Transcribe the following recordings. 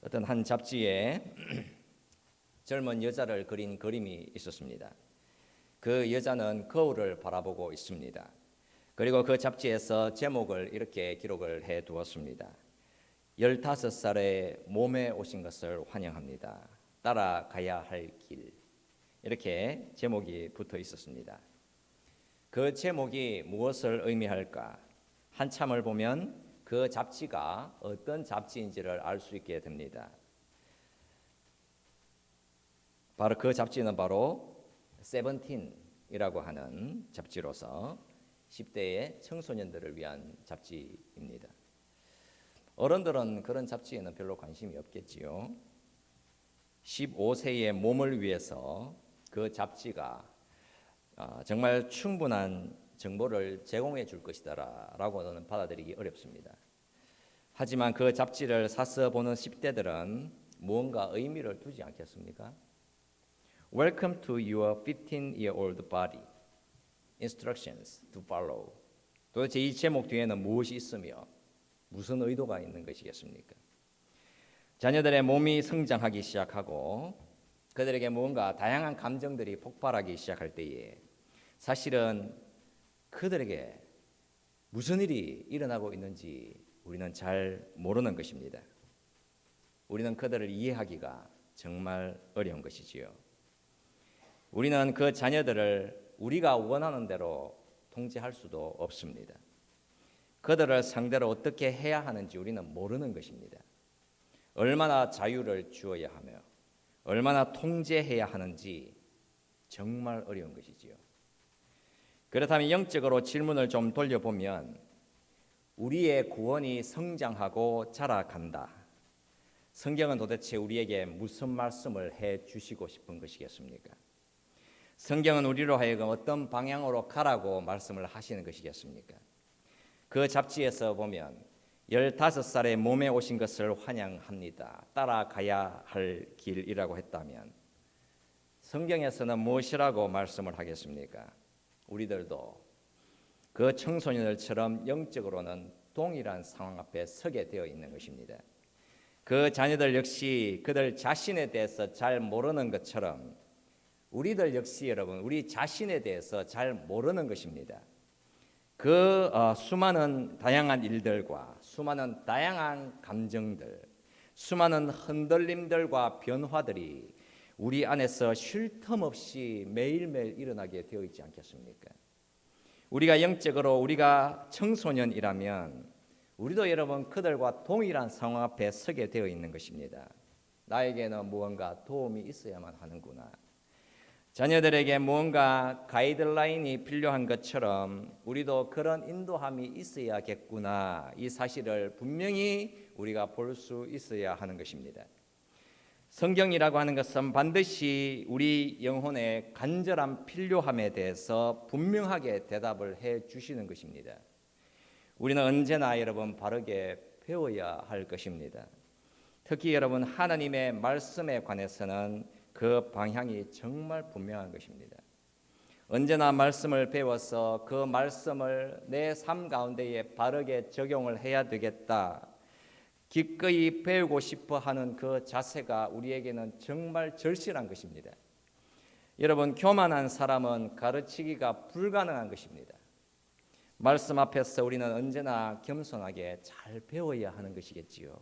어떤 한 잡지에 젊은 여자를 그린 그림이 있었습니다. 그 여자는 거울을 바라보고 있습니다. 그리고 그 잡지에서 제목을 이렇게 기록을 해 두었습니다. 15살의 몸에 오신 것을 환영합니다. 따라가야 할 길. 이렇게 제목이 붙어 있었습니다. 그 제목이 무엇을 의미할까? 한참을 보면 그 잡지가 어떤 잡지인지를 알 수 있게 됩니다. 바로 그 잡지는 바로 세븐틴이라고 하는 잡지로서 10대의 청소년들을 위한 잡지입니다. 어른들은 그런 잡지에는 별로 관심이 없겠지요. 15세의 몸을 위해서 그 잡지가 정말 충분한 정보를 제공해 줄 것이다라고는 받아들이기 어렵습니다. 하지만 그 잡지를 사서 보는 10대들은 무언가 의미를 두지 않겠습니까? Welcome to your 15-year-old body. Instructions to follow. 도대체 이 제목 뒤에는 무엇이 있으며 무슨 의도가 있는 것이겠습니까? 자녀들의 몸이 성장하기 시작하고 그들에게 무언가 다양한 감정들이 폭발하기 시작할 때에 사실은 그들에게 무슨 일이 일어나고 있는지 우리는 잘 모르는 것입니다. 우리는 그들을 이해하기가 정말 어려운 것이지요. 우리는 그 자녀들을 우리가 원하는 대로 통제할 수도 없습니다. 그들을 상대로 어떻게 해야 하는지 우리는 모르는 것입니다. 얼마나 자유를 주어야 하며 얼마나 통제해야 하는지 정말 어려운 것이지요. 그렇다면 영적으로 질문을 좀 돌려보면 우리의 구원이 성장하고 자라간다. 성경은 도대체 우리에게 무슨 말씀을 해 주시고 싶은 것이겠습니까? 성경은 우리로 하여금 어떤 방향으로 가라고 말씀을 하시는 것이겠습니까? 그 잡지에서 보면 15살의 몸에 오신 것을 환영합니다. 따라가야 할 길이라고 했다면 성경에서는 무엇이라고 말씀을 하겠습니까? 우리들도 그 청소년들처럼 영적으로는 동일한 상황 앞에 서게 되어 있는 것입니다. 그 자녀들 역시 그들 자신에 대해서 잘 모르는 것처럼 우리들 역시 여러분 우리 자신에 대해서 잘 모르는 것입니다. 그 수많은 다양한 일들과 수많은 다양한 감정들, 수많은 흔들림들과 변화들이 우리 안에서 쉴 틈 없이 매일매일 일어나게 되어 있지 않겠습니까? 우리가 영적으로 우리가 청소년이라면 우리도 여러분 그들과 동일한 상황 앞에 서게 되어 있는 것입니다. 나에게는 무언가 도움이 있어야만 하는구나. 자녀들에게 무언가 가이드라인이 필요한 것처럼 우리도 그런 인도함이 있어야겠구나. 이 사실을 분명히 우리가 볼 수 있어야 하는 것입니다. 성경이라고 하는 것은 반드시 우리 영혼의 간절한 필요함에 대해서 분명하게 대답을 해 주시는 것입니다. 우리는 언제나 여러분 바르게 배워야 할 것입니다. 특히 여러분 하나님의 말씀에 관해서는 그 방향이 정말 분명한 것입니다. 언제나 말씀을 배워서 그 말씀을 내 삶 가운데에 바르게 적용을 해야 되겠다. 기꺼이 배우고 싶어 하는 그 자세가 우리에게는 정말 절실한 것입니다. 여러분, 교만한 사람은 가르치기가 불가능한 것입니다. 말씀 앞에서 우리는 언제나 겸손하게 잘 배워야 하는 것이겠지요.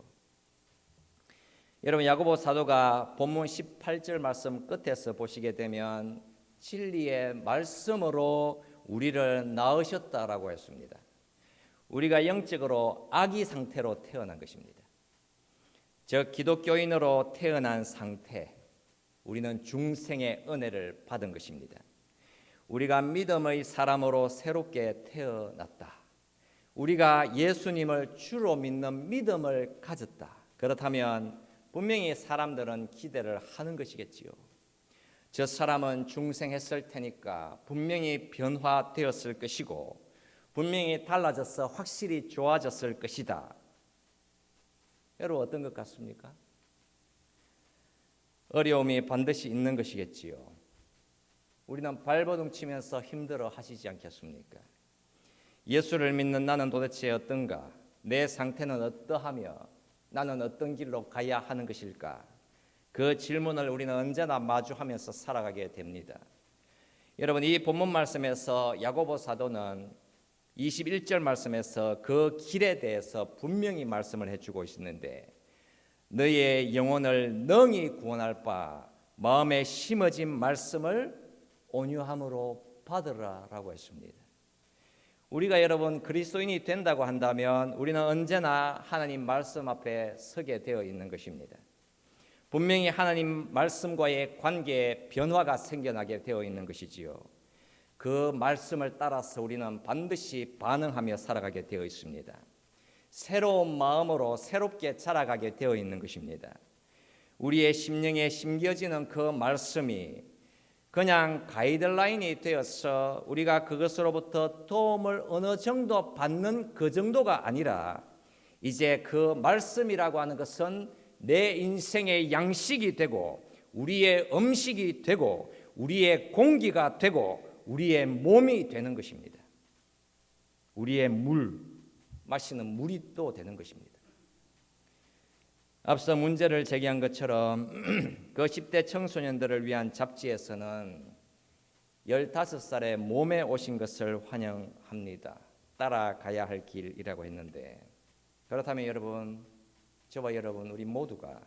여러분 야고보 사도가 본문 18절 말씀 끝에서 보시게 되면 진리의 말씀으로 우리를 낳으셨다라고 했습니다. 우리가 영적으로 아기 상태로 태어난 것입니다. 즉 기독교인으로 태어난 상태, 우리는 중생의 은혜를 받은 것입니다. 우리가 믿음의 사람으로 새롭게 태어났다. 우리가 예수님을 주로 믿는 믿음을 가졌다. 그렇다면 분명히 사람들은 기대를 하는 것이겠지요. 저 사람은 중생했을 테니까 분명히 변화되었을 것이고 분명히 달라져서 확실히 좋아졌을 것이다. 여러분 어떤 것 같습니까? 어려움이 반드시 있는 것이겠지요. 우리는 발버둥 치면서 힘들어 하시지 않겠습니까? 예수를 믿는 나는 도대체 어떤가? 내 상태는 어떠하며 나는 어떤 길로 가야 하는 것일까? 그 질문을 우리는 언제나 마주하면서 살아가게 됩니다. 여러분, 이 본문 말씀에서 야고보 사도는 21절 말씀에서 그 길에 대해서 분명히 말씀을 해주고 있는데, 너의 영혼을 능히 구원할 바 마음에 심어진 말씀을 온유함으로 받으라라고 했습니다. 우리가 여러분 그리스도인이 된다고 한다면 우리는 언제나 하나님 말씀 앞에 서게 되어 있는 것입니다. 분명히 하나님 말씀과의 관계에 변화가 생겨나게 되어 있는 것이지요. 그 말씀을 따라서 우리는 반드시 반응하며 살아가게 되어 있습니다. 새로운 마음으로 새롭게 자라가게 되어 있는 것입니다. 우리의 심령에 심겨지는 그 말씀이 그냥 가이드라인이 되어서 우리가 그것으로부터 도움을 어느 정도 받는 그 정도가 아니라, 이제 그 말씀이라고 하는 것은 내 인생의 양식이 되고 우리의 음식이 되고 우리의 공기가 되고 우리의 몸이 되는 것입니다. 우리의 물, 마시는 물이 또 되는 것입니다. 앞서 문제를 제기한 것처럼 그 10대 청소년들을 위한 잡지에서는 15살에 몸에 오신 것을 환영합니다. 따라가야 할 길이라고 했는데, 그렇다면 여러분, 저와 여러분 우리 모두가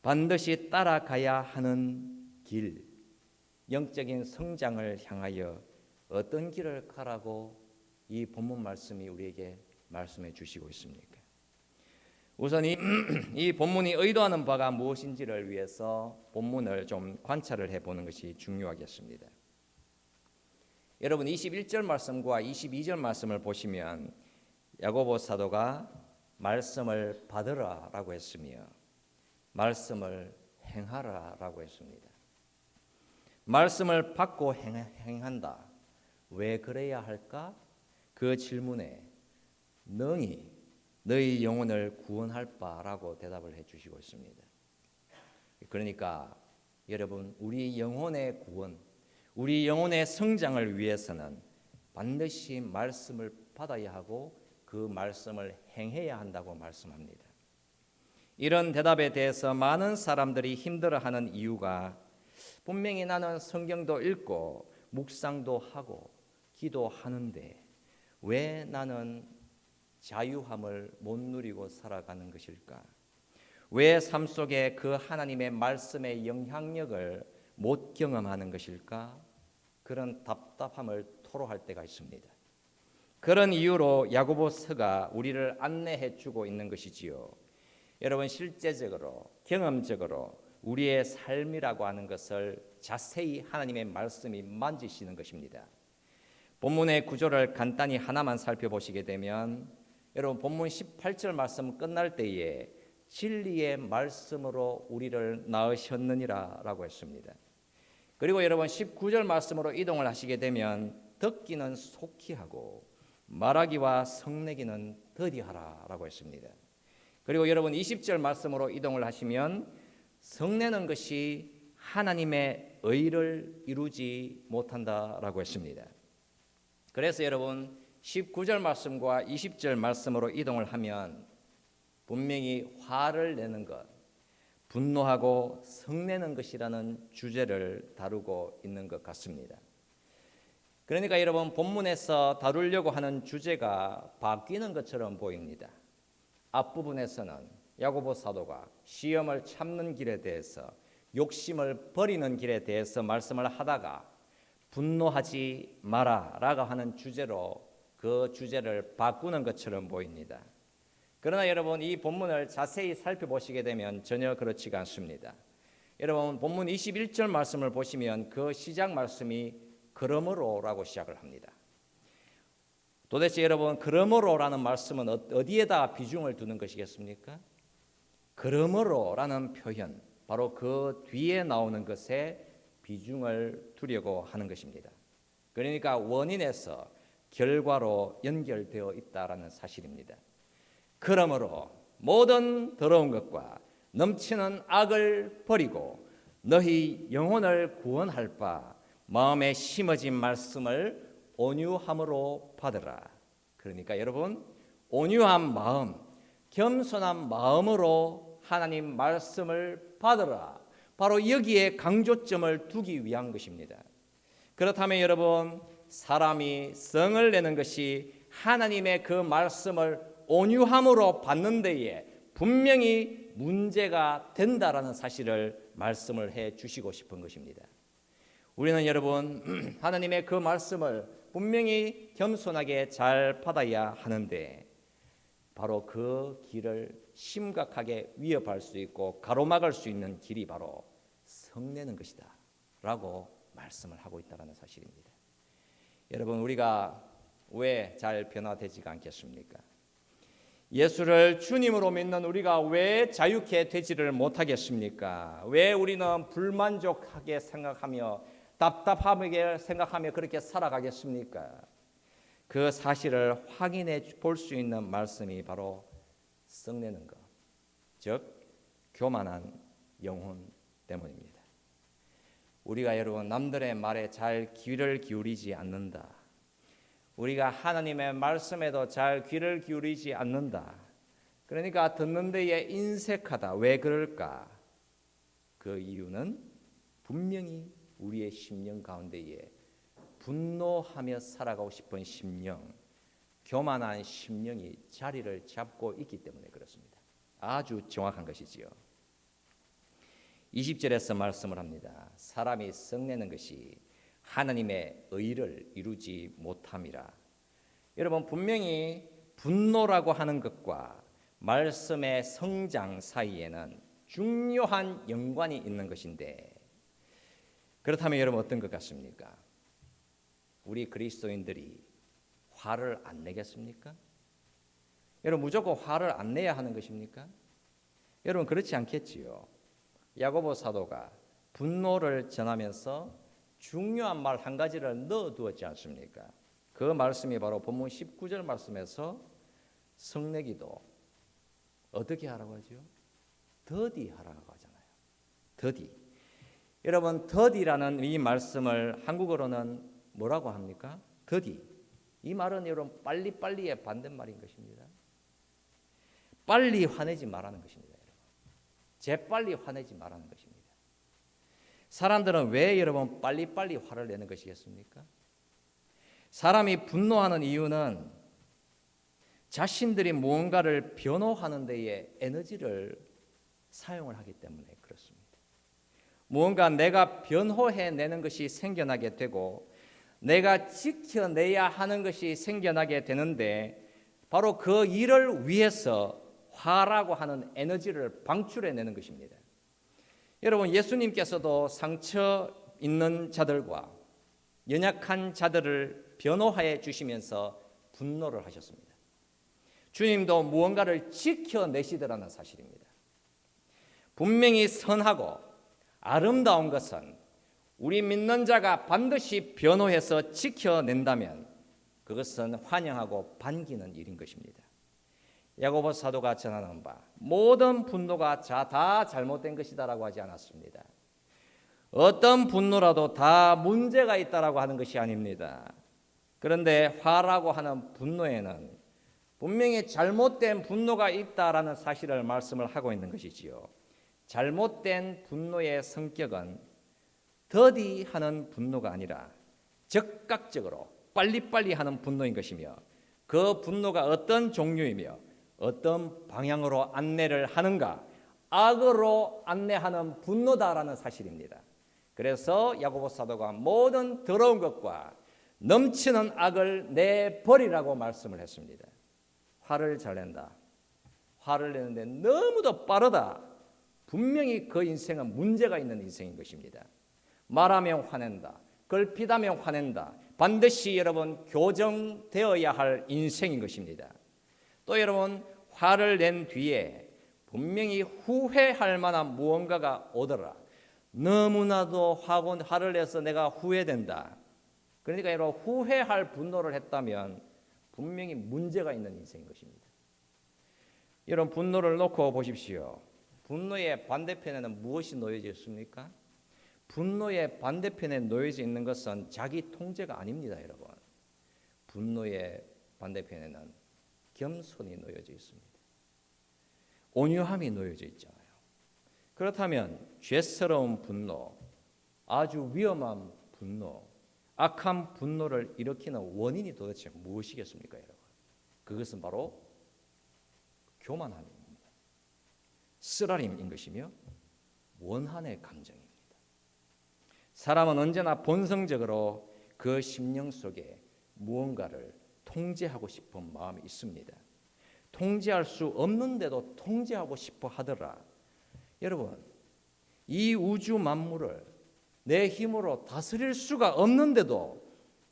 반드시 따라가야 하는 길, 영적인 성장을 향하여 어떤 길을 가라고 이 본문 말씀이 우리에게 말씀해 주시고 있습니까? 우선 이 본문이 의도하는 바가 무엇인지를 위해서 본문을 좀 관찰을 해보는 것이 중요하겠습니다. 여러분 21절 말씀과 22절 말씀을 보시면 야고보 사도가 말씀을 받으라라고 했으며 말씀을 행하라라고 했습니다. 말씀을 받고 행한다. 왜 그래야 할까? 그 질문에 능히 너희 영혼을 구원할 바라고 대답을 해주시고 있습니다. 그러니까 여러분, 우리 영혼의 구원, 우리 영혼의 성장을 위해서는 반드시 말씀을 받아야 하고 그 말씀을 행해야 한다고 말씀합니다. 이런 대답에 대해서 많은 사람들이 힘들어하는 이유가, 분명히 나는 성경도 읽고 묵상도 하고 기도하는데 왜 나는 자유함을 못 누리고 살아가는 것일까? 왜 삶 속에 그 하나님의 말씀의 영향력을 못 경험하는 것일까? 그런 답답함을 토로할 때가 있습니다. 그런 이유로 야고보서가 우리를 안내해 주고 있는 것이지요. 여러분, 실제적으로 경험적으로 우리의 삶이라고 하는 것을 자세히 하나님의 말씀이 만지시는 것입니다. 본문의 구조를 간단히 하나만 살펴보시게 되면, 여러분 본문 18절 말씀 끝날 때에 진리의 말씀으로 우리를 낳으셨느니라 라고 했습니다. 그리고 여러분 19절 말씀으로 이동을 하시게 되면 듣기는 속히 하고 말하기와 성내기는 더디하라 라고 했습니다. 그리고 여러분 20절 말씀으로 이동을 하시면 성내는 것이 하나님의 의를 이루지 못한다라고 했습니다. 그래서 여러분 19절 말씀과 20절 말씀으로 이동을 하면 분명히 화를 내는 것, 분노하고 성내는 것이라는 주제를 다루고 있는 것 같습니다. 그러니까 여러분 본문에서 다루려고 하는 주제가 바뀌는 것처럼 보입니다. 앞부분에서는 야고보 사도가 시험을 참는 길에 대해서, 욕심을 버리는 길에 대해서 말씀을 하다가 분노하지 마라라고 하는 주제로 그 주제를 바꾸는 것처럼 보입니다. 그러나 여러분 이 본문을 자세히 살펴보시게 되면 전혀 그렇지가 않습니다. 여러분 본문 21절 말씀을 보시면 그 시작 말씀이 그러므로라고 시작을 합니다. 도대체 여러분 그러므로라는 말씀은 어디에다 비중을 두는 것이겠습니까? 그러므로라는 표현, 바로 그 뒤에 나오는 것에 비중을 두려고 하는 것입니다. 그러니까 원인에서 결과로 연결되어 있다라는 사실입니다. 그러므로 모든 더러운 것과 넘치는 악을 버리고 너희 영혼을 구원할 바 마음에 심어진 말씀을 온유함으로 받으라. 그러니까 여러분 온유한 마음, 겸손한 마음으로 하나님 말씀을 받으라. 바로 여기에 강조점을 두기 위한 것입니다. 그렇다면 여러분, 사람이 성을 내는 것이 하나님의 그 말씀을 온유함으로 받는 데에 분명히 문제가 된다라는 사실을 말씀을 해 주시고 싶은 것입니다. 우리는 여러분, 하나님의 그 말씀을 분명히 겸손하게 잘 받아야 하는데 바로 그 길을 심각하게 위협할 수 있고 가로막을 수 있는 길이 바로 성내는 것이다 라고 말씀을 하고 있다는 사실입니다. 여러분, 우리가 왜 잘 변화되지가 않겠습니까? 예수를 주님으로 믿는 우리가 왜 자유케 되지를 못하겠습니까? 왜 우리는 불만족하게 생각하며 답답하게 생각하며 그렇게 살아가겠습니까? 그 사실을 확인해 볼 수 있는 말씀이 바로 성내는 것, 즉 교만한 영혼 때문입니다. 우리가 여러분 남들의 말에 잘 귀를 기울이지 않는다. 우리가 하나님의 말씀에도 잘 귀를 기울이지 않는다. 그러니까 듣는 데에 인색하다. 왜 그럴까? 그 이유는 분명히 우리의 심령 가운데에 분노하며 살아가고 싶은 심령, 교만한 심령이 자리를 잡고 있기 때문에 그렇습니다. 아주 정확한 것이지요. 20절에서 말씀을 합니다. 사람이 성내는 것이 하나님의 의를 이루지 못함이라. 여러분, 분명히 분노라고 하는 것과 말씀의 성장 사이에는 중요한 연관이 있는 것인데, 그렇다면 여러분 어떤 것 같습니까? 우리 그리스도인들이 화를 안 내겠습니까? 여러분 무조건 화를 안 내야 하는 것입니까? 여러분 그렇지 않겠지요. 야고보 사도가 분노를 전하면서 중요한 말 한 가지를 넣어두었지 않습니까? 그 말씀이 바로 본문 19절 말씀에서 성내기도 어떻게 하라고 하죠? 더디 하라고 하잖아요. 더디. 여러분 더디라는 이 말씀을 한국어로는 뭐라고 합니까? 더디. 이 말은 여러분 빨리빨리의 반대말인 것입니다. 빨리 화내지 말라는 것입니다. 여러분. 재빨리 화내지 말라는 것입니다. 사람들은 왜 여러분 빨리빨리 화를 내는 것이겠습니까? 사람이 분노하는 이유는 자신들이 무언가를 변호하는 데에 에너지를 사용을 하기 때문에 그렇습니다. 무언가 내가 변호해내는 것이 생겨나게 되고 내가 지켜내야 하는 것이 생겨나게 되는데 바로 그 일을 위해서 화라고 하는 에너지를 방출해내는 것입니다. 여러분 예수님께서도 상처 있는 자들과 연약한 자들을 변호해 주시면서 분노를 하셨습니다. 주님도 무언가를 지켜내시더라는 사실입니다. 분명히 선하고 아름다운 것은 우리 믿는 자가 반드시 변호해서 지켜낸다면 그것은 환영하고 반기는 일인 것입니다. 야고보 사도가 전하는 바 모든 분노가 다 잘못된 것이다라고 하지 않았습니다. 어떤 분노라도 다 문제가 있다라고 하는 것이 아닙니다. 그런데 화라고 하는 분노에는 분명히 잘못된 분노가 있다라는 사실을 말씀을 하고 있는 것이지요. 잘못된 분노의 성격은 더디하는 분노가 아니라 즉각적으로 빨리빨리 하는 분노인 것이며 그 분노가 어떤 종류이며 어떤 방향으로 안내를 하는가, 악으로 안내하는 분노다라는 사실입니다. 그래서 야고보 사도가 모든 더러운 것과 넘치는 악을 내버리라고 말씀을 했습니다. 화를 잘 낸다. 화를 내는데 너무도 빠르다. 분명히 그 인생은 문제가 있는 인생인 것입니다. 말하면 화낸다. 걸핏하면 화낸다. 반드시 여러분 교정되어야 할 인생인 것입니다. 또 여러분 화를 낸 뒤에 분명히 후회할 만한 무언가가 오더라. 너무나도 화를 내서 내가 후회된다. 그러니까 여러분 후회할 분노를 했다면 분명히 문제가 있는 인생인 것입니다. 여러분 분노를 놓고 보십시오. 분노의 반대편에는 무엇이 놓여져 있습니까? 분노의 반대편에 놓여져 있는 것은 자기 통제가 아닙니다, 여러분. 분노의 반대편에는 겸손이 놓여져 있습니다. 온유함이 놓여져 있잖아요. 그렇다면 죄스러운 분노, 아주 위험한 분노, 악한 분노를 일으키는 원인이 도대체 무엇이겠습니까, 여러분? 그것은 바로 교만함입니다. 쓰라림인 것이며 원한의 감정입니다. 사람은 언제나 본성적으로 그 심령 속에 무언가를 통제하고 싶은 마음이 있습니다. 통제할 수 없는데도 통제하고 싶어 하더라. 여러분, 이 우주 만물을 내 힘으로 다스릴 수가 없는데도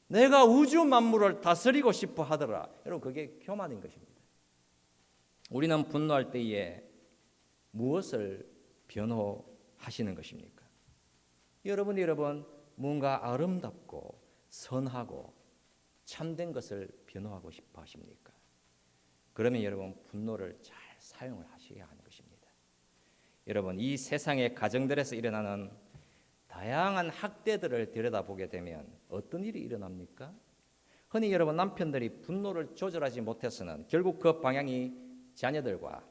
내가 우주 만물을 다스리고 싶어 하더라. 여러분, 그게 교만인 것입니다. 우리는 분노할 때에 무엇을 변호하시는 것입니까? 여러분 뭔가 아름답고 선하고 참된 것을 변호하고 싶어 하십니까? 그러면 여러분 분노를 잘 사용을 하셔야 하는 것입니다. 여러분, 이 세상의 가정들에서 일어나는 다양한 학대들을 들여다보게 되면 어떤 일이 일어납니까? 흔히 여러분 남편들이 분노를 조절하지 못해서는 결국 그 방향이 자녀들과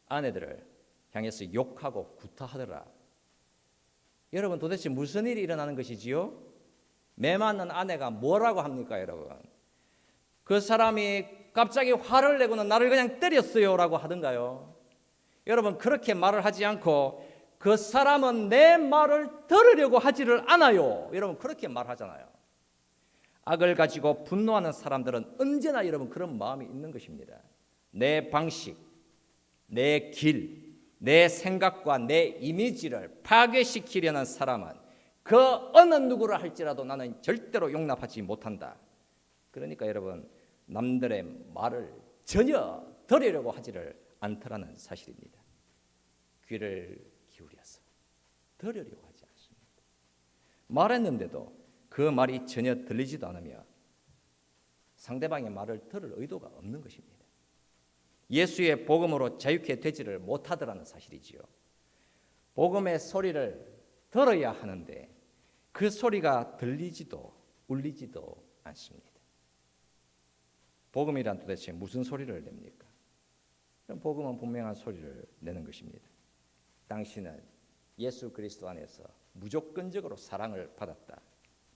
아내들을 향해서 욕하고 구타하더라. 여러분 도대체 무슨 일이 일어나는 것이지요? 매 맞는 아내가 뭐라고 합니까, 여러분? 그 사람이 갑자기 화를 내고는 나를 그냥 때렸어요 라고 하던가요? 여러분, 그렇게 말을 하지 않고 그 사람은 내 말을 들으려고 하지를 않아요. 여러분, 그렇게 말하잖아요. 악을 가지고 분노하는 사람들은 언제나 여러분 그런 마음이 있는 것입니다. 내 방식, 내 길, 내 생각과 내 이미지를 파괴시키려는 사람은 그 어느 누구를 할지라도 나는 절대로 용납하지 못한다. 그러니까 여러분, 남들의 말을 전혀 들으려고 하지를 않더라는 사실입니다. 귀를 기울여서 들으려고 하지 않습니다. 말했는데도 그 말이 전혀 들리지도 않으며 상대방의 말을 들을 의도가 없는 것입니다. 예수의 복음으로 자유케 되지를 못하더라는 사실이지요. 복음의 소리를 들어야 하는데 그 소리가 들리지도 울리지도 않습니다. 복음이란 도대체 무슨 소리를 냅니까? 복음은 분명한 소리를 내는 것입니다. 당신은 예수 그리스도 안에서 무조건적으로 사랑을 받았다.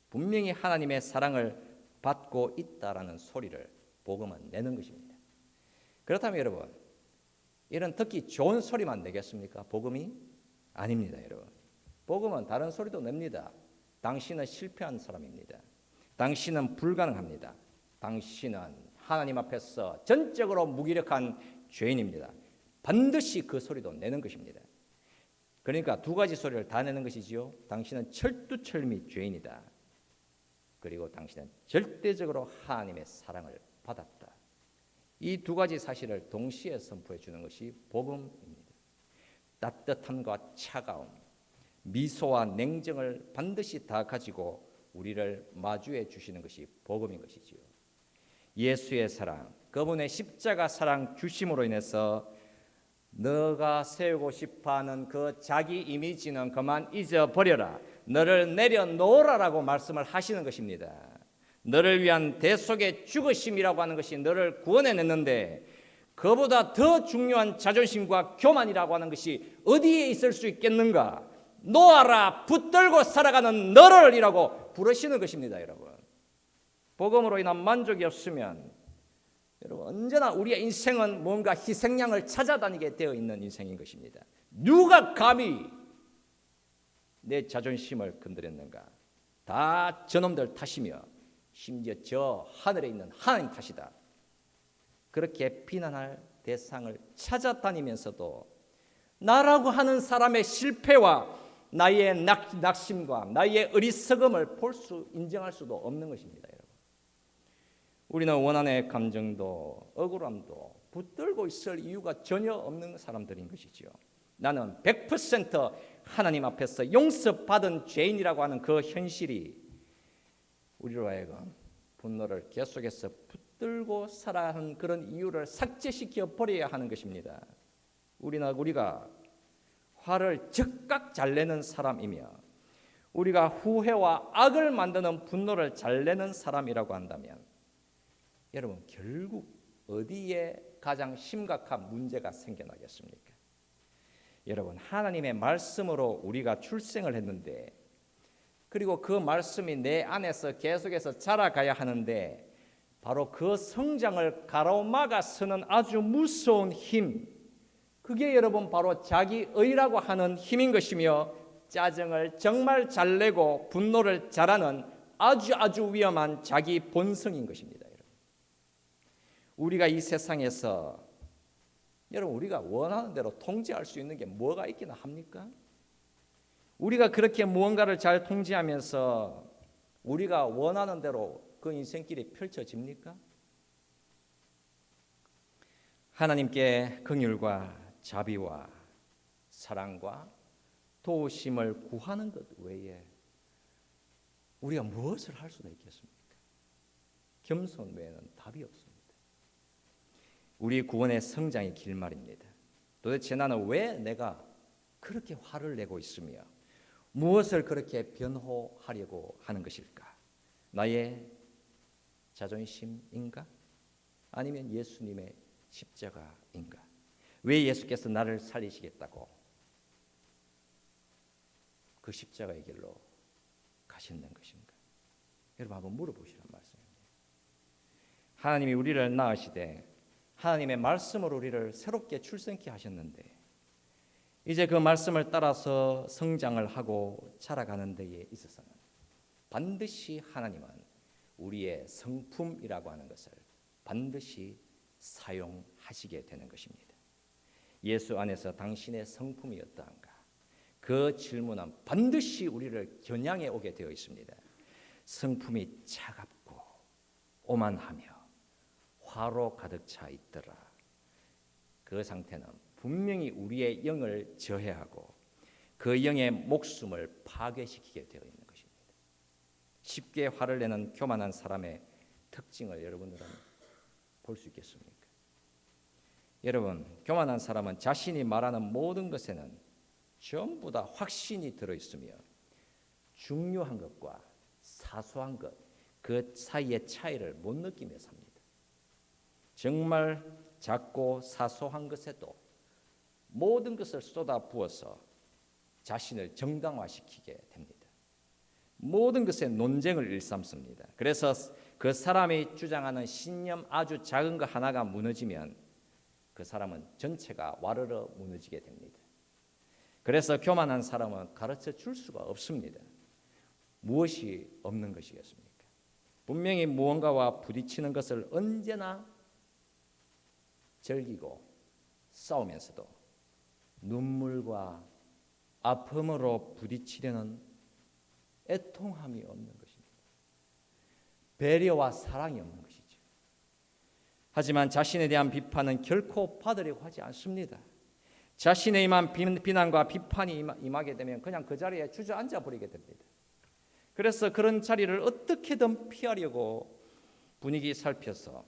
분명히 하나님의 사랑을 받고 있다라는 소리를 복음은 내는 것입니다. 그렇다면 여러분, 이런 듣기 좋은 소리만 내겠습니까? 복음이 아닙니다, 여러분. 복음은 다른 소리도 냅니다. 당신은 실패한 사람입니다. 당신은 불가능합니다. 당신은 하나님 앞에서 전적으로 무기력한 죄인입니다. 반드시 그 소리도 내는 것입니다. 그러니까 두 가지 소리를 다 내는 것이지요. 당신은 철두철미 죄인이다. 그리고 당신은 절대적으로 하나님의 사랑을 받았다. 이 두 가지 사실을 동시에 선포해 주는 것이 복음입니다. 따뜻함과 차가움, 미소와 냉정을 반드시 다 가지고 우리를 마주해 주시는 것이 복음인 것이지요. 예수의 사랑, 그분의 십자가 사랑 주심으로 인해서 너가 세우고 싶어하는 그 자기 이미지는 그만 잊어버려라. 너를 내려놓으라라고 말씀을 하시는 것입니다. 너를 위한 대속의 죽으심이라고 하는 것이 너를 구원해냈는데 그보다 더 중요한 자존심과 교만이라고 하는 것이 어디에 있을 수 있겠는가? 놓아라, 붙들고 살아가는 너를 이라고 부르시는 것입니다, 여러분. 복음으로 인한 만족이 없으면 여러분 언제나 우리의 인생은 뭔가 희생양을 찾아다니게 되어 있는 인생인 것입니다. 누가 감히 내 자존심을 건드렸는가? 다 저놈들 탓이며 심지어 저 하늘에 있는 하나님 탓이다. 그렇게 비난할 대상을 찾아다니면서도 나라고 하는 사람의 실패와 나의 낙심과 나의 어리석음을 인정할 수도 없는 것입니다, 여러분. 우리는 원한의 감정도 억울함도 붙들고 있을 이유가 전혀 없는 사람들인 것이지요. 나는 100% 하나님 앞에서 용서받은 죄인이라고 하는 그 현실이 우리로 하여금 분노를 계속해서 붙들고 살아가는 그런 이유를 삭제시켜 버려야 하는 것입니다. 우리가 화를 즉각 잘 내는 사람이며 우리가 후회와 악을 만드는 분노를 잘 내는 사람이라고 한다면 여러분 결국 어디에 가장 심각한 문제가 생겨나겠습니까? 여러분, 하나님의 말씀으로 우리가 출생을 했는데, 그리고 그 말씀이 내 안에서 계속해서 자라가야 하는데, 바로 그 성장을 가로막아 서는 아주 무서운 힘, 그게 여러분 바로 자기의라고 하는 힘인 것이며, 짜증을 정말 잘 내고 분노를 잘하는 아주 위험한 자기 본성인 것입니다. 여러분, 우리가 이 세상에서 여러분 우리가 원하는 대로 통제할 수 있는 게 뭐가 있기나 합니까? 우리가 그렇게 무언가를 잘 통제하면서 우리가 원하는 대로 그 인생길이 펼쳐집니까? 하나님께 긍휼과 자비와 사랑과 도우심을 구하는 것 외에 우리가 무엇을 할 수가 있겠습니까? 겸손 외에는 답이 없습니다. 우리 구원의 성장의 길 말입니다. 도대체 나는 왜 내가 그렇게 화를 내고 있으며 무엇을 그렇게 변호하려고 하는 것일까? 나의 자존심인가? 아니면 예수님의 십자가인가? 왜 예수께서 나를 살리시겠다고 그 십자가의 길로 가셨는 것인가? 여러분 한번 물어보시란 말씀입니다. 하나님이 우리를 낳으시되 하나님의 말씀으로 우리를 새롭게 출생케 하셨는데, 이제 그 말씀을 따라서 성장을 하고 자라가는 데에 있어서는 반드시 하나님은 우리의 성품이라고 하는 것을 반드시 사용하시게 되는 것입니다. 예수 안에서 당신의 성품이 어떠한가? 그 질문은 반드시 우리를 겨냥해 오게 되어 있습니다. 성품이 차갑고 오만하며 화로 가득 차 있더라. 그 상태는 분명히 우리의 영을 저해하고 그 영의 목숨을 파괴시키게 되어 있는 것입니다. 쉽게 화를 내는 교만한 사람의 특징을 여러분들은 볼 수 있겠습니까? 여러분, 교만한 사람은 자신이 말하는 모든 것에는 전부 다 확신이 들어있으며 중요한 것과 사소한 것, 그 사이의 차이를 못 느끼며 삽니다. 정말 작고 사소한 것에도 모든 것을 쏟아 부어서 자신을 정당화시키게 됩니다. 모든 것에 논쟁을 일삼습니다. 그래서 그 사람이 주장하는 신념 아주 작은 것 하나가 무너지면 그 사람은 전체가 와르르 무너지게 됩니다. 그래서 교만한 사람은 가르쳐 줄 수가 없습니다. 무엇이 없는 것이겠습니까? 분명히 무언가와 부딪히는 것을 언제나 즐기고 싸우면서도 눈물과 아픔으로 부딪히려는 애통함이 없는 것입니다. 배려와 사랑이 없는 것이죠. 하지만 자신에 대한 비판은 결코 받으려고 하지 않습니다. 자신에 임한 비난과 비판이 임하게 되면 그냥 그 자리에 주저앉아 버리게 됩니다. 그래서 그런 자리를 어떻게든 피하려고 분위기 살펴서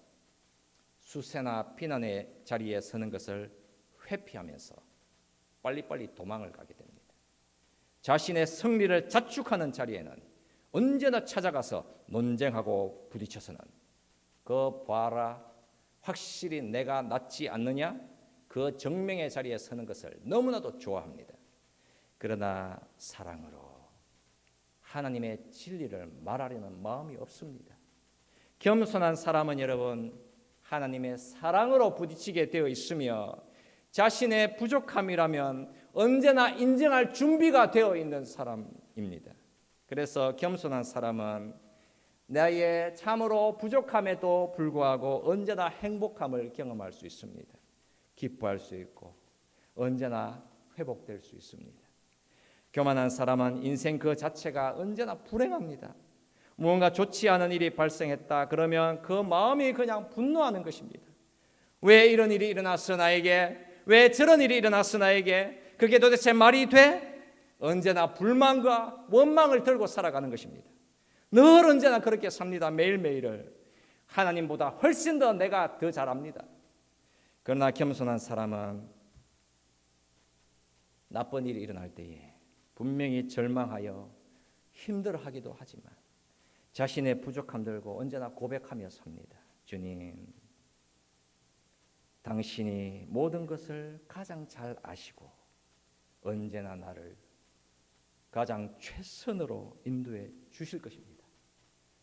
수세나 비난의 자리에 서는 것을 회피하면서 빨리빨리 도망을 가게 됩니다. 자신의 승리를 자축하는 자리에는 언제나 찾아가서 논쟁하고 부딪혀서는 그 봐라, 확실히 내가 낫지 않느냐? 그 정명의 자리에 서는 것을 너무나도 좋아합니다. 그러나 사랑으로 하나님의 진리를 말하려는 마음이 없습니다. 겸손한 사람은 여러분 하나님의 사랑으로 부딪히게 되어 있으며 자신의 부족함이라면 언제나 인정할 준비가 되어 있는 사람입니다. 그래서 겸손한 사람은 나의 참으로 부족함에도 불구하고 언제나 행복함을 경험할 수 있습니다. 기뻐할 수 있고 언제나 회복될 수 있습니다. 교만한 사람은 인생 그 자체가 언제나 불행합니다. 무언가 좋지 않은 일이 발생했다 그러면 그 마음이 그냥 분노하는 것입니다. 왜 이런 일이 일어났어 나에게? 왜 저런 일이 일어났어 나에게? 그게 도대체 말이 돼? 언제나 불만과 원망을 들고 살아가는 것입니다. 늘 언제나 그렇게 삽니다. 매일매일을. 하나님보다 훨씬 더 내가 더 잘합니다. 그러나 겸손한 사람은 나쁜 일이 일어날 때에 분명히 절망하여 힘들어하기도 하지만 자신의 부족함 들고 언제나 고백하며 삽니다. 주님, 당신이 모든 것을 가장 잘 아시고 언제나 나를 가장 최선으로 인도해 주실 것입니다.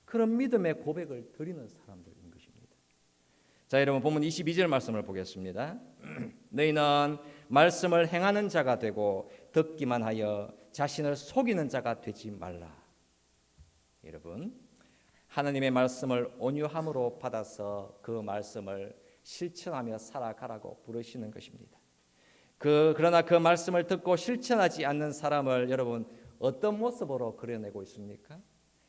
그런 믿음의 고백을 드리는 사람들인 것입니다. 자, 여러분 본문 22절 말씀을 보겠습니다. 너희는 말씀을 행하는 자가 되고 듣기만 하여 자신을 속이는 자가 되지 말라. 여러분, 하나님의 말씀을 온유함으로 받아서 그 말씀을 실천하며 살아가라고 부르시는 것입니다. 그러나 그 말씀을 듣고 실천하지 않는 사람을 여러분 어떤 모습으로 그려내고 있습니까?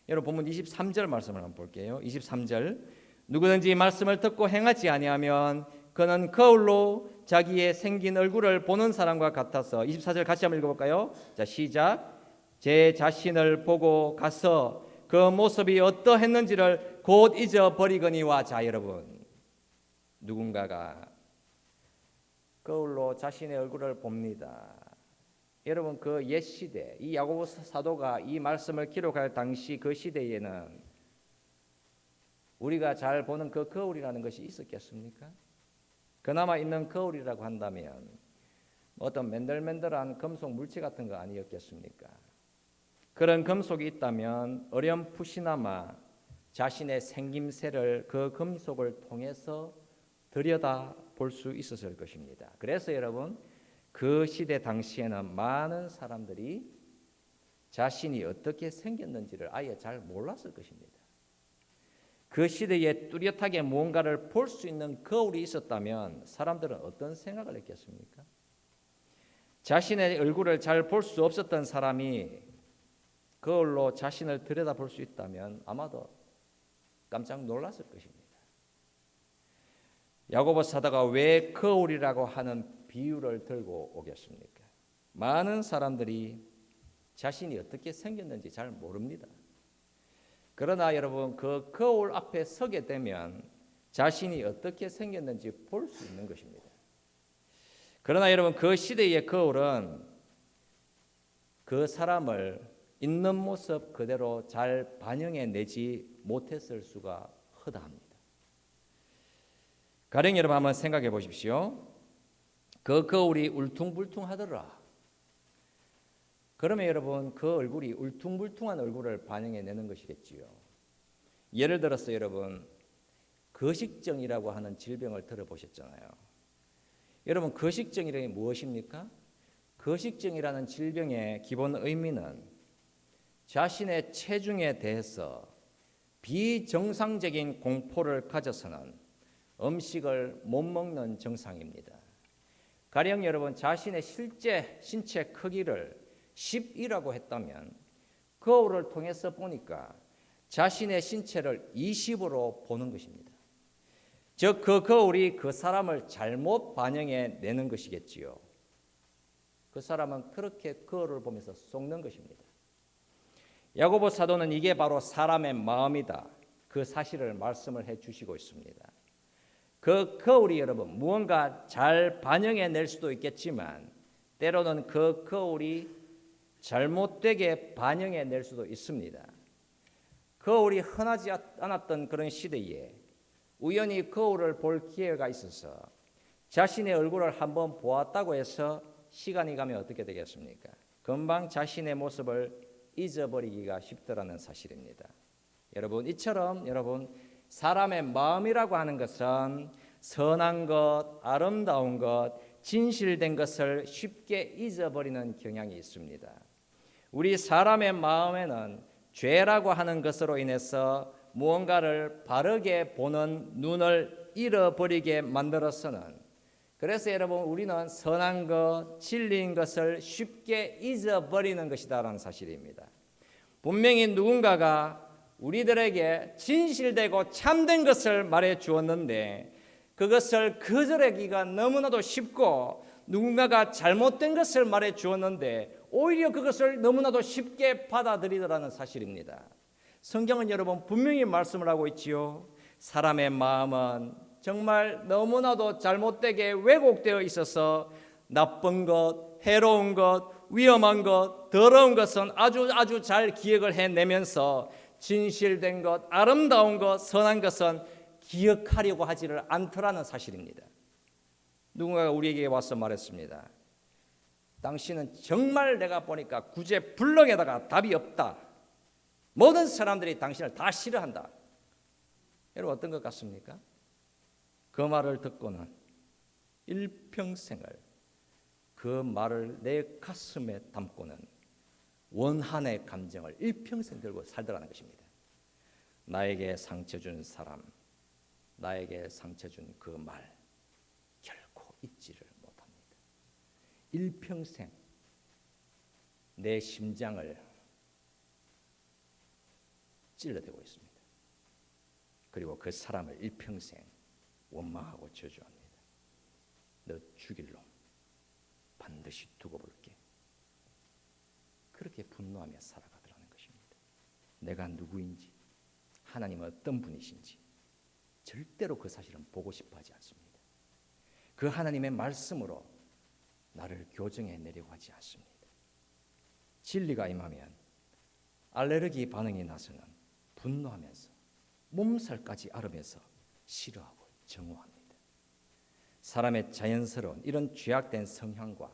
여러분 본문 23절 말씀을 한번 볼게요. 23절 누구든지 이 말씀을 듣고 행하지 아니하면 그는 거울로 자기의 생긴 얼굴을 보는 사람과 같아서 24절 같이 한번 읽어볼까요? 자, 시작. 제 자신을 보고 가서 그 모습이 어떠했는지를 곧 잊어버리거니와. 자, 여러분, 누군가가 거울로 자신의 얼굴을 봅니다. 여러분, 그 옛 시대, 이 야고보 사도가 이 말씀을 기록할 당시 그 시대에는 우리가 잘 보는 그 거울이라는 것이 있었겠습니까? 그나마 있는 거울이라고 한다면 어떤 맨들맨들한 금속 물체 같은 거 아니었겠습니까? 그런 금속이 있다면 어렴풋이나마 자신의 생김새를 그 금속을 통해서 들여다 볼 수 있었을 것입니다. 그래서 여러분, 그 시대 당시에는 많은 사람들이 자신이 어떻게 생겼는지를 아예 잘 몰랐을 것입니다. 그 시대에 뚜렷하게 무언가를 볼 수 있는 거울이 있었다면 사람들은 어떤 생각을 했겠습니까? 자신의 얼굴을 잘 볼 수 없었던 사람이 거울로 자신을 들여다볼 수 있다면 아마도 깜짝 놀랐을 것입니다. 야고보 사도가 왜 거울이라고 하는 비유를 들고 오겠습니까? 많은 사람들이 자신이 어떻게 생겼는지 잘 모릅니다. 그러나 여러분, 그 거울 앞에 서게 되면 자신이 어떻게 생겼는지 볼 수 있는 것입니다. 그러나 여러분, 그 시대의 거울은 그 사람을 있는 모습 그대로 잘 반영해 내지 못했을 수가 허다합니다. 가령 여러분 한번 생각해 보십시오. 그 거울이 울퉁불퉁하더라. 그러면 여러분 그 얼굴이 울퉁불퉁한 얼굴을 반영해 내는 것이겠지요. 예를 들어서 여러분 거식증이라고 하는 질병을 들어보셨잖아요. 여러분 거식증이란 게 무엇입니까? 거식증이라는 질병의 기본 의미는 자신의 체중에 대해서 비정상적인 공포를 가져서는 음식을 못 먹는 증상입니다. 가령 여러분 자신의 실제 신체 크기를 10이라고 했다면 거울을 통해서 보니까 자신의 신체를 20으로 보는 것입니다. 즉 그 거울이 그 사람을 잘못 반영해 내는 것이겠지요. 그 사람은 그렇게 거울을 보면서 속는 것입니다. 야고보 사도는 이게 바로 사람의 마음이다. 그 사실을 말씀을 해 주시고 있습니다. 그 거울이 여러분 무언가 잘 반영해 낼 수도 있겠지만 때로는 그 거울이 잘못되게 반영해 낼 수도 있습니다. 거울이 흔하지 않았던 그런 시대에 우연히 거울을 볼 기회가 있어서 자신의 얼굴을 한번 보았다고 해서 시간이 가면 어떻게 되겠습니까? 금방 자신의 모습을 잊어버리기가 쉽더라는 사실입니다. 여러분 이처럼 여러분 사람의 마음이라고 하는 것은 선한 것, 아름다운 것, 진실된 것을 쉽게 잊어버리는 경향이 있습니다. 우리 사람의 마음에는 죄라고 하는 것으로 인해서 무언가를 바르게 보는 눈을 잃어버리게 만들어서는 그래서 여러분 우리는 선한 것, 진리인 것을 쉽게 잊어버리는 것이다라는 사실입니다. 분명히 누군가가 우리들에게 진실되고 참된 것을 말해 주었는데 그것을 거절하기가 너무나도 쉽고 누군가가 잘못된 것을 말해 주었는데 오히려 그것을 너무나도 쉽게 받아들이더라는 사실입니다. 성경은 여러분 분명히 말씀을 하고 있지요. 사람의 마음은 정말 너무나도 잘못되게 왜곡되어 있어서 나쁜 것, 해로운 것, 위험한 것, 더러운 것은 아주 잘 기억을 해내면서 진실된 것, 아름다운 것, 선한 것은 기억하려고 하지를 않더라는 사실입니다. 누군가가 우리에게 와서 말했습니다. 당신은 정말 내가 보니까 구제불능에다가 답이 없다. 모든 사람들이 당신을 다 싫어한다. 여러분 어떤 것 같습니까? 그 말을 듣고는 일평생을 그 말을 내 가슴에 담고는 원한의 감정을 일평생 들고 살더라는 것입니다. 나에게 상처 준 사람, 나에게 상처 준 그 말 결코 잊지를 못합니다. 일평생 내 심장을 찔러대고 있습니다. 그리고 그 사람을 일평생 원망하고 저주합니다. 너 죽일 놈 반드시 두고 볼게. 그렇게 분노하며 살아가더라는 것입니다. 내가 누구인지, 하나님은 어떤 분이신지 절대로 그 사실은 보고 싶어 하지 않습니다. 그 하나님의 말씀으로 나를 교정해 내려고 하지 않습니다. 진리가 임하면 알레르기 반응이 나서는 분노하면서 몸살까지 앓으면서 싫어하고 정오합니다. 사람의 자연스러운 이런 죄악된 성향과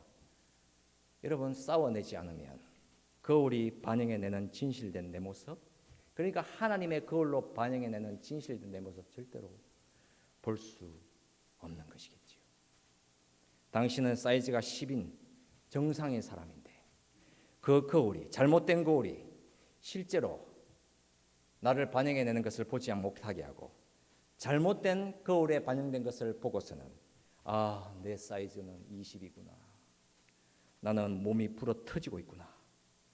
여러분 싸워내지 않으면 거울이 반영해내는 진실된 내 모습, 그러니까 하나님의 거울로 반영해내는 진실된 내 모습 절대로 볼 수 없는 것이겠지요. 당신은 사이즈가 10인 정상인 사람인데 그 거울이, 잘못된 거울이 실제로 나를 반영해내는 것을 보지 못하게 하고 잘못된 거울에 반영된 것을 보고서는 아, 내 사이즈는 20이구나. 나는 몸이 불어 터지고 있구나.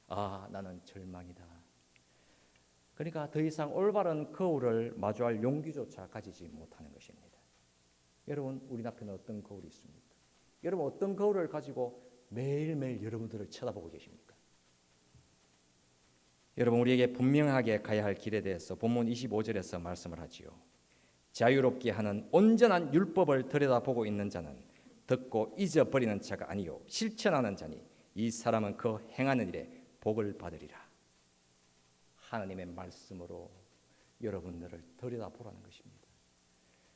아, 나는 절망이다. 그러니까 더 이상 올바른 거울을 마주할 용기조차 가지지 못하는 것입니다. 여러분, 우리 앞에는 어떤 거울이 있습니까? 여러분, 어떤 거울을 가지고 매일매일 여러분들을 쳐다보고 계십니까? 여러분, 우리에게 분명하게 가야 할 길에 대해서 본문 25절에서 말씀을 하지요. 자유롭게 하는 온전한 율법을 들여다보고 있는 자는 듣고 잊어버리는 자가 아니요 실천하는 자니 이 사람은 그 행하는 일에 복을 받으리라. 하나님의 말씀으로 여러분들을 들여다보라는 것입니다.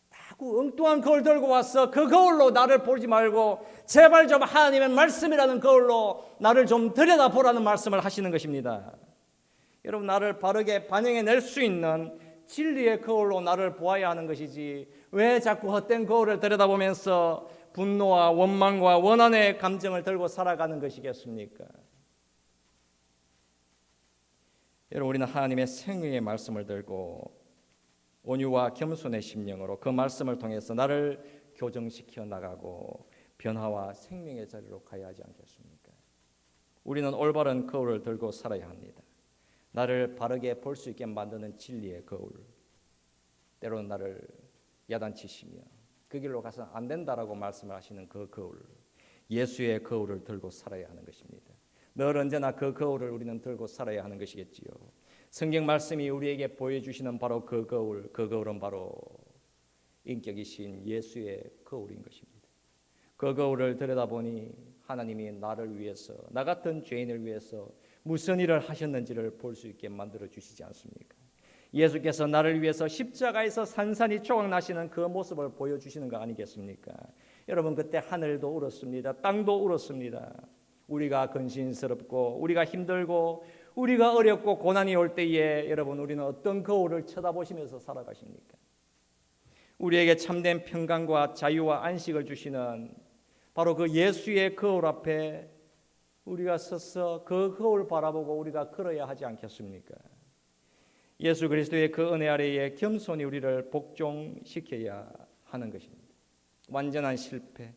자꾸 엉뚱한 거울 들고 와서 그 거울로 나를 보지 말고 제발 좀 하나님의 말씀이라는 거울로 나를 좀 들여다보라는 말씀을 하시는 것입니다. 여러분, 나를 바르게 반영해낼 수 있는 진리의 거울로 나를 보아야 하는 것이지 왜 자꾸 헛된 거울을 들여다보면서 분노와 원망과 원한의 감정을 들고 살아가는 것이겠습니까? 여러분, 우리는 하나님의 생명의 말씀을 들고 온유와 겸손의 심령으로 그 말씀을 통해서 나를 교정시켜 나가고 변화와 생명의 자리로 가야 하지 않겠습니까? 우리는 올바른 거울을 들고 살아야 합니다. 나를 바르게 볼 수 있게 만드는 진리의 거울, 때로는 나를 야단치시며 그 길로 가서는 안 된다라고 말씀을 하시는 그 거울, 예수의 거울을 들고 살아야 하는 것입니다. 늘 언제나 그 거울을 우리는 들고 살아야 하는 것이겠지요. 성경 말씀이 우리에게 보여주시는 바로 그 거울, 그 거울은 바로 인격이신 예수의 거울인 것입니다. 그 거울을 들여다보니 하나님이 나를 위해서, 나 같은 죄인을 위해서 무슨 일을 하셨는지를 볼 수 있게 만들어 주시지 않습니까? 예수께서 나를 위해서 십자가에서 산산이 조각나시는 그 모습을 보여주시는 거 아니겠습니까? 여러분, 그때 하늘도 울었습니다. 땅도 울었습니다. 우리가 근심스럽고 우리가 힘들고 우리가 어렵고 고난이 올 때에 여러분, 우리는 어떤 거울을 쳐다보시면서 살아가십니까? 우리에게 참된 평강과 자유와 안식을 주시는 바로 그 예수의 거울 앞에 우리가 서서 그 거울 바라보고 우리가 걸어야 하지 않겠습니까? 예수 그리스도의 그 은혜 아래에 겸손히 우리를 복종시켜야 하는 것입니다. 완전한 실패,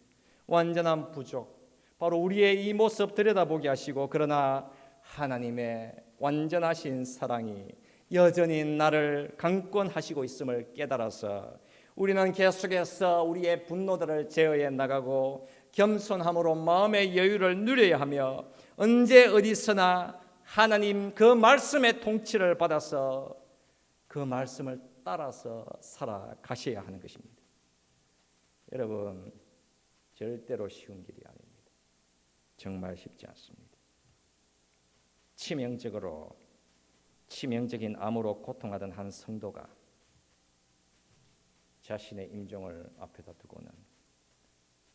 완전한 부족, 바로 우리의 이 모습 들여다보게 하시고 그러나 하나님의 완전하신 사랑이 여전히 나를 강권하시고 있음을 깨달아서 우리는 계속해서 우리의 분노들을 제어해 나가고 겸손함으로 마음의 여유를 누려야 하며 언제 어디서나 하나님 그 말씀의 통치를 받아서 그 말씀을 따라서 살아가셔야 하는 것입니다. 여러분, 절대로 쉬운 길이 아닙니다. 정말 쉽지 않습니다. 치명적인 암으로 고통하던 한 성도가 자신의 임종을 앞에다 두고는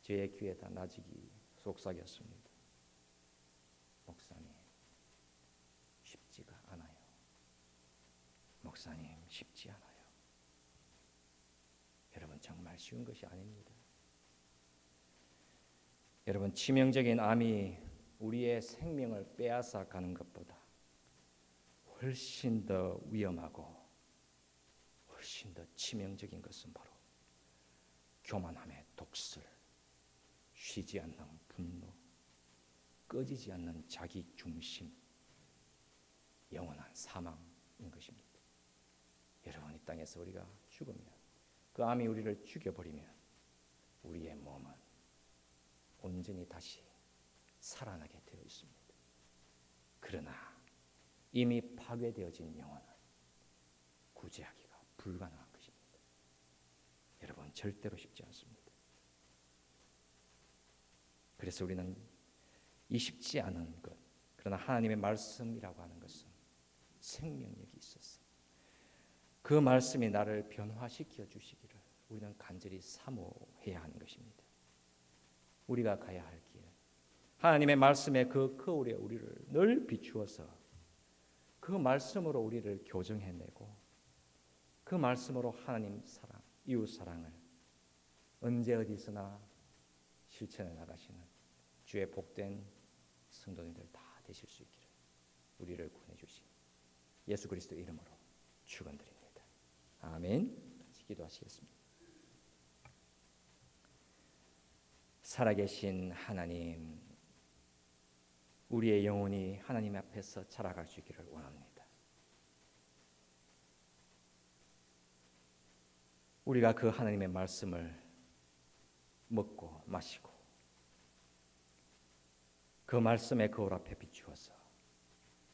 저의 귀에다 나직이 속삭였습니다. 목사님, 쉽지 않아요. 여러분, 정말 쉬운 것이 아닙니다. 여러분, 치명적인 암이 우리의 생명을 빼앗아 가는 것보다 훨씬 더 위험하고 훨씬 더 치명적인 것은 바로 교만함의 독설, 쉬지 않는 분노, 꺼지지 않는 자기 중심, 영원한 사망인 것입니다. 여러분, 이 땅에서 우리가 죽으면, 그 암이 우리를 죽여버리면 우리의 몸은 온전히 다시 살아나게 되어 있습니다. 그러나 이미 파괴되어진 영혼은 구제하기가 불가능한 것입니다. 여러분, 절대로 쉽지 않습니다. 그래서 우리는 이 쉽지 않은 것, 그러나 하나님의 말씀이라고 하는 것은 생명력이 있어서 그 말씀이 나를 변화시켜 주시기를 우리는 간절히 사모해야 하는 것입니다. 우리가 가야 할 길, 하나님의 말씀의 그 거울에 우리를 늘 비추어서 그 말씀으로 우리를 교정해내고 그 말씀으로 하나님 사랑, 이웃 사랑을 언제 어디서나 실천해 나가시는 주의 복된 성도님들 다 되실 수 있기를 우리를 구원해 주신 예수 그리스도 이름으로 축원드립니다. 아멘. 같이 기도하시겠습니다. 살아계신 하나님, 우리의 영혼이 하나님 앞에서 자라갈 수 있기를 원합니다. 우리가 그 하나님의 말씀을 먹고 마시고 그 말씀의 거울 앞에 비추어서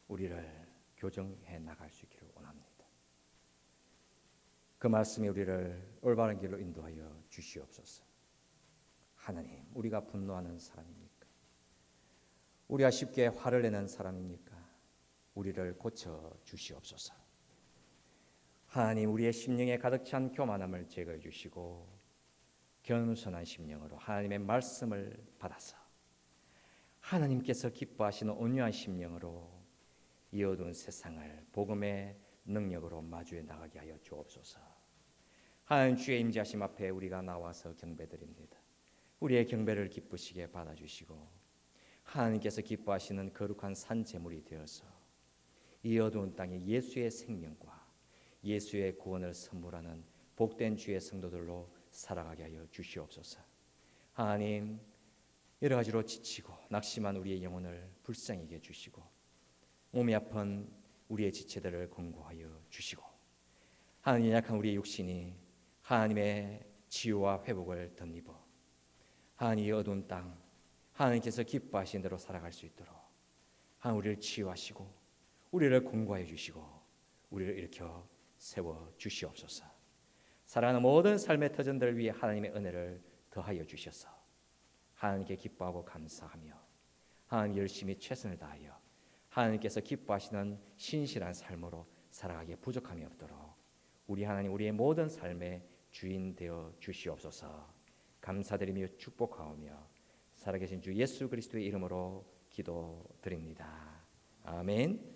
우리를 교정해 나갈 수 있기를 원합니다. 그 말씀이 우리를 올바른 길로 인도하여 주시옵소서. 하나님, 우리가 분노하는 사람입니까? 우리가 쉽게 화를 내는 사람입니까? 우리를 고쳐 주시옵소서. 하나님, 우리의 심령에 가득 찬 교만함을 제거해 주시고 겸손한 심령으로 하나님의 말씀을 받아서 하나님께서 기뻐하시는 온유한 심령으로 이 어두운 세상을 복음의 능력으로 마주해 나가게 하여 주옵소서. 하나님, 주의 임재하심 앞에 우리가 나와서 경배드립니다. 우리의 경배를 기쁘시게 받아주시고 하나님께서 기뻐하시는 거룩한 산 제물이 되어서 이 어두운 땅에 예수의 생명과 예수의 구원을 선물하는 복된 주의 성도들로 살아가게 하여 주시옵소서. 하나님, 여러 가지로 지치고 낙심한 우리의 영혼을 불쌍히 해주시고 몸이 아픈 우리의 지체들을 권고하여 주시고 하나님, 약한 우리의 육신이 하나님의 치유와 회복을 덧입어 하나님, 이 어두운 땅 하나님께서 기뻐하신 대로 살아갈 수 있도록 하나님, 우리를 치유하시고 우리를 권고하여 주시고 우리를 일으켜 세워 주시옵소서. 살아가는 모든 삶의 터전들 위해 하나님의 은혜를 더하여 주셔서 하나님께 기뻐하고 감사하며 하나님 열심히 최선을 다하여 하나님께서 기뻐하시는 신실한 삶으로 살아가기에 부족함이 없도록 우리 하나님, 우리의 모든 삶의 주인 되어 주시옵소서. 감사드리며 축복하오며 살아계신 주 예수 그리스도의 이름으로 기도드립니다. 아멘.